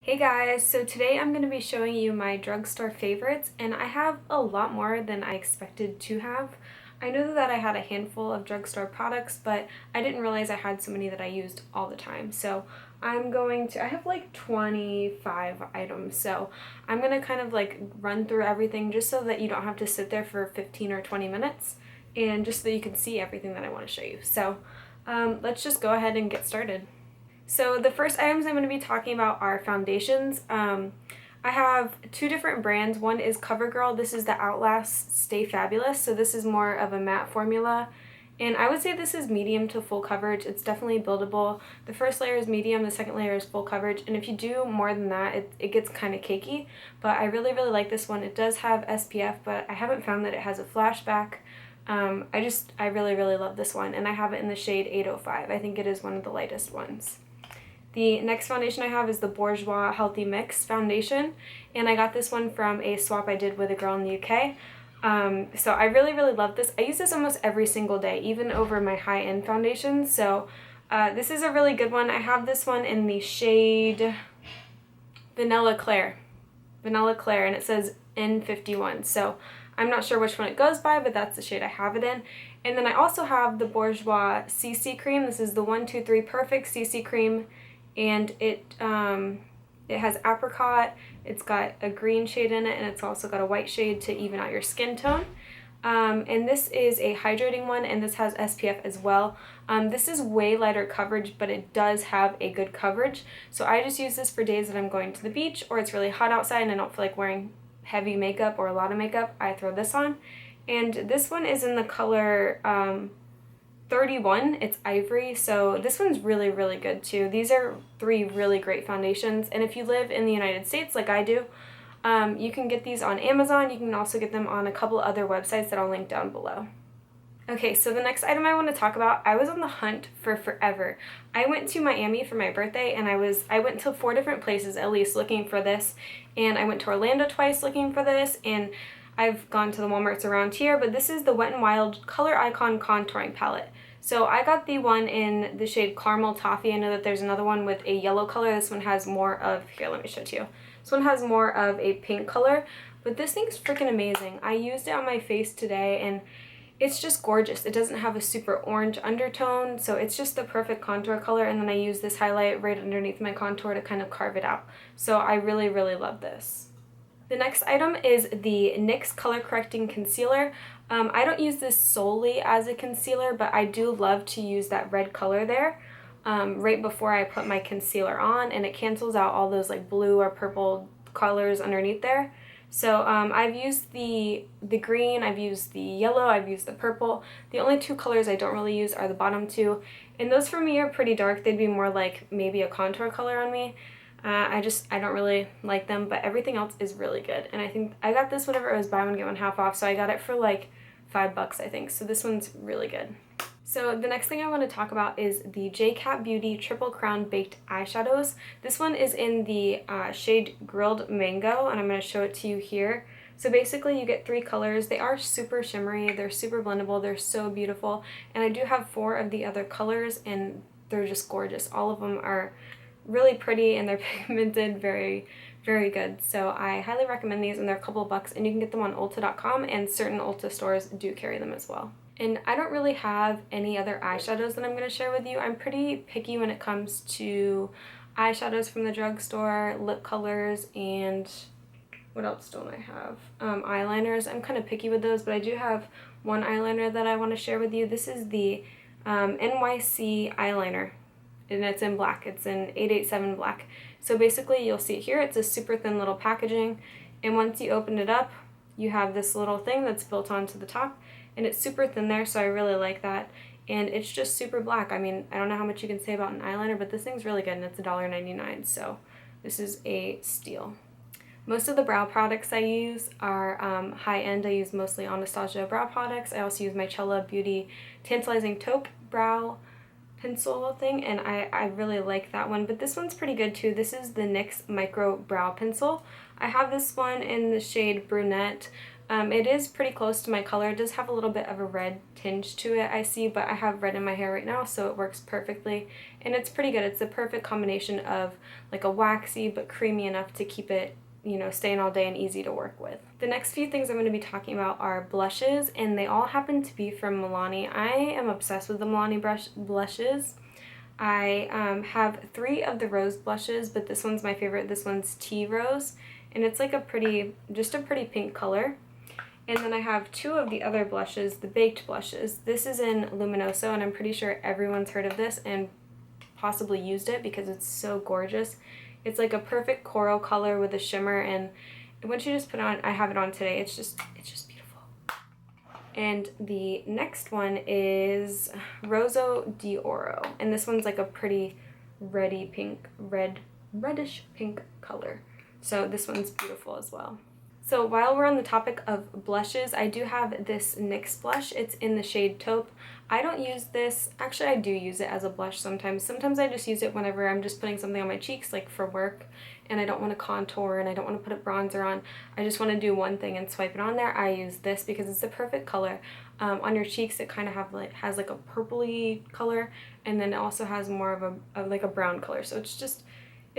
Hey guys, so today I'm going to be showing you my drugstore favorites, and I have a lot more than I expected to have. I knew that I had a handful of drugstore products, but I didn't realize I had so many that I used all the time. So I have like 25 items, so I'm going to kind of like run through everything just so that you don't have to sit there for 15 or 20 minutes, and just so that you can see everything that I want to show you. So let's just go ahead and get started. So the first items I'm going to be talking about are foundations. I have two different brands. One is Covergirl. This is the Outlast Stay Fabulous. So this is more of a matte formula. And I would say this is medium to full coverage. It's definitely buildable. The first layer is medium, the second layer is full coverage. And if you do more than that, it gets kind of cakey. But I really like this one. It does have SPF, but I haven't found that it has a flashback. I really love this one. And I have it in the shade 805. I think it is one of the lightest ones. The next foundation I have is the Bourjois Healthy Mix foundation, and I got this one from a swap I did with a girl in the UK. So I really love this. I use this almost every single day, even over my high-end foundations, so this is a really good one. I have this one in the shade Vanilla Claire, and it says N51, so I'm not sure which one it goes by, but that's the shade I have it in. And then I also have the Bourjois CC Cream. This is the 123 Perfect CC Cream, and it has apricot, it's got a green shade in it, and it's also got a white shade to even out your skin tone. And this is a hydrating one, and this has SPF as well. This is way lighter coverage, but it does have a good coverage. So I just use this for days that I'm going to the beach, or it's really hot outside and I don't feel like wearing heavy makeup or a lot of makeup. I throw this on. And this one is in the color 31, it's ivory, so this one's really good too. These are three really great foundations, and if you live in the United States like I do, you can get these on Amazon. You can also get them on a couple other websites that I'll link down below. Okay, so the next item I want to talk about, I was on the hunt for forever. I went to Miami for my birthday, and I went to 4 different places at least looking for this, and I went to Orlando twice looking for this, and I've gone to the Walmarts around here, but this is the Wet n Wild ColorIcon Contouring Palette. So I got the one in the shade Caramel Toffee. I know that there's another one with a yellow color. This one has more of, here, let me show it to you. This one has more of a pink color, but this thing's freaking amazing. I used it on my face today, and it's just gorgeous. It doesn't have a super orange undertone, so it's just the perfect contour color, and then I use this highlight right underneath my contour to kind of carve it out. So I really love this. The next item is the NYX Color Correcting Concealer. I don't use this solely as a concealer, but I do love to use that red color there right before I put my concealer on, and it cancels out all those like blue or purple colors underneath there. So I've used the green, I've used the yellow, I've used the purple. The only 2 colors I don't really use are the bottom 2, and those for me are pretty dark. They'd be more like maybe a contour color on me. I don't really like them, but everything else is really good. And I think I got this whenever it was buy one get one half off, so I got it for like $5 I think. So this one's really good. So the next thing I want to talk about is the JCat Beauty Triple Crown Baked Eyeshadows. This one is in the shade Grilled Mango, and I'm going to show it to you here. So basically you get 3 colors. They are super shimmery, they're super blendable, they're so beautiful. And I do have 4 of the other colors, and they're just gorgeous. All of them are really pretty, and they're pigmented, very good. So I highly recommend these, and they're a couple of bucks, and you can get them on Ulta.com, and certain Ulta stores do carry them as well. And I don't really have any other eyeshadows that I'm going to share with you. I'm pretty picky when it comes to eyeshadows from the drugstore, lip colors, and what else don't I have? Eyeliners. I'm kind of picky with those, but I do have one eyeliner that I want to share with you. This is the NYC Eyeliner, and it's in black. It's in 887 black. So basically you'll see here it's a super thin little packaging, and once you open it up you have this little thing that's built onto the top, and it's super thin there, so I really like that. And it's just super black. I mean, I don't know how much you can say about an eyeliner, but this thing's really good, and it's $1.99, so this is a steal. Most of the brow products I use are high-end. I use mostly Anastasia brow products. I also use my Cella Beauty Tantalizing Taupe brow pencil thing, and I really like that one, but this one's pretty good too. This is the NYX Micro Brow Pencil. I have this one in the shade Brunette. It is pretty close to my color. It does have a little bit of a red tinge to it, I see, but I have red in my hair right now, so it works perfectly. And it's pretty good. It's the perfect combination of like a waxy but creamy enough to keep it, you know, staying all day and easy to work with. The next few things I'm going to be talking about are blushes, and they all happen to be from Milani. I am obsessed with the Milani blushes. I have 3 of the rose blushes, but this one's my favorite. This one's Tea Rose, and it's like just a pretty pink color. And then I have 2 of the other blushes, the baked blushes. This is in Luminoso, and I'm pretty sure everyone's heard of this and possibly used it because it's so gorgeous. It's like a perfect coral color with a shimmer, and once you just put it on, I have it on today, it's just beautiful. And the next one is Roso d'Oro, and this one's like a pretty reddish pink color. So this one's beautiful as well. So while we're on the topic of blushes, I do have this NYX blush. It's in the shade Taupe. I don't use this, actually I do use it as a blush sometimes. Sometimes I just use it whenever I'm just putting something on my cheeks, like for work, and I don't want to contour and I don't want to put a bronzer on. I just want to do one thing and swipe it on there. I use this because it's the perfect color. On your cheeks it kind of has like a purpley color, and then it also has more of a brown color. So it's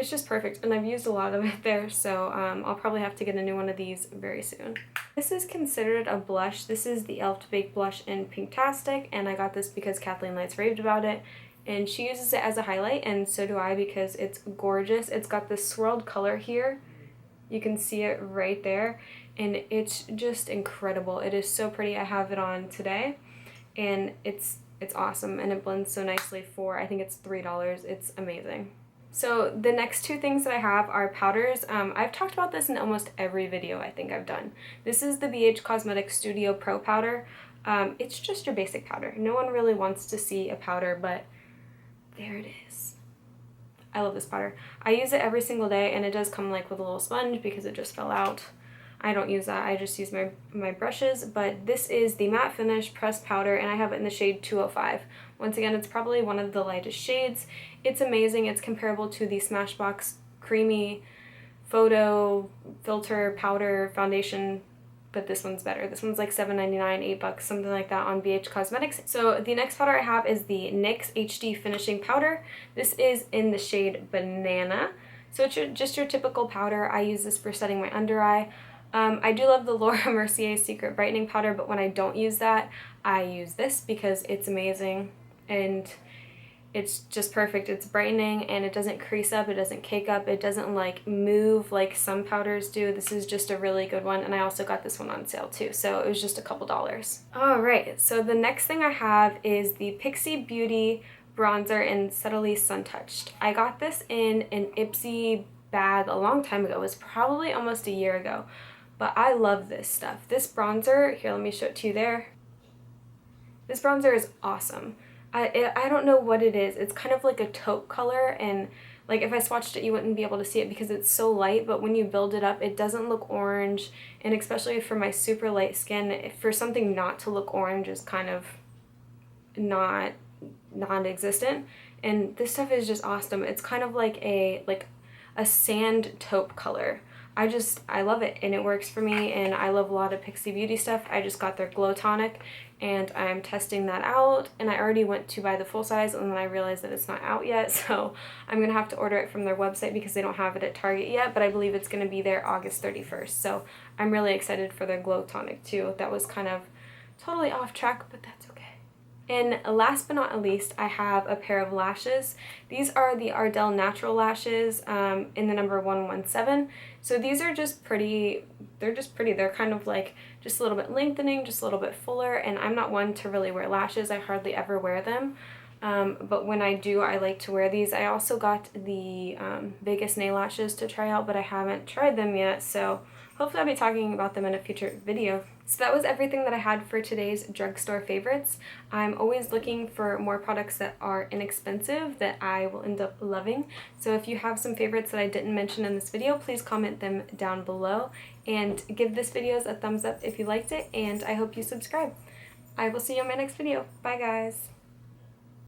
just perfect, and I've used a lot of it there, so I'll probably have to get a new one of these very soon. This is considered a blush. This is the e.l.f. Baked Blush in Pinktastic, and I got this because Kathleen Lights raved about it, and she uses it as a highlight, and so do I because it's gorgeous. It's got this swirled color here. You can see it right there, and it's just incredible. It is so pretty. I have it on today, and it's awesome, and it blends so nicely for, I think it's $3. It's amazing. So the next 2 things that I have are powders. I've talked about this in almost every video I think I've done. This is the BH Cosmetics Studio Pro powder. It's just your basic powder. No one really wants to see a powder, but there it is. I love this powder. I use it every single day, and it does come like with a little sponge because it just fell out. I don't use that, I just use my brushes, but this is the Matte Finish Pressed Powder, and I have it in the shade 205. Once again, it's probably one of the lightest shades. It's amazing. It's comparable to the Smashbox Creamy Photo Filter Powder Foundation, but this one's better. This one's like $7.99, $8, something like that on BH Cosmetics. So the next powder I have is the NYX HD Finishing Powder. This is in the shade Banana. So it's just your typical powder. I use this for setting my under eye. I do love the Laura Mercier Secret Brightening Powder, but when I don't use that, I use this because it's amazing and it's just perfect. It's brightening, and it doesn't crease up, it doesn't cake up, it doesn't like move like some powders do. This is just a really good one, and I also got this one on sale too, so it was just a couple dollars. Alright, so the next thing I have is the Pixi Beauty Bronzer in Subtly Suntouched. I got this in an Ipsy bag a long time ago. It was probably almost a year ago. But I love this stuff. This bronzer, here, let me show it to you there. This bronzer is awesome. I don't know what it is. It's kind of like a taupe color, and like if I swatched it you wouldn't be able to see it because it's so light, but when you build it up it doesn't look orange, and especially for my super light skin, for something not to look orange is kind of non-existent, and this stuff is just awesome. It's kind of like a sand taupe color. I love it, and it works for me, and I love a lot of Pixi Beauty stuff. I just got their Glow Tonic, and I'm testing that out, and I already went to buy the full size, and then I realized that it's not out yet, so I'm going to have to order it from their website because they don't have it at Target yet, but I believe it's going to be there August 31st, so I'm really excited for their Glow Tonic too. That was kind of totally off track, but that's okay. And last but not least, I have a pair of lashes. These are the Ariel Natural lashes in the number 117. So these are just pretty, they're kind of like just a little bit lengthening, just a little bit fuller, and I'm not one to really wear lashes. I hardly ever wear them. But when I do, I like to wear these. I also got the Vegas nail lashes to try out, but I haven't tried them yet, so hopefully I'll be talking about them in a future video. So that was everything that I had for today's drugstore favorites. I'm always looking for more products that are inexpensive that I will end up loving. So if you have some favorites that I didn't mention in this video, please comment them down below and give this video a thumbs up if you liked it, and I hope you subscribe. I will see you in my next video. Bye guys!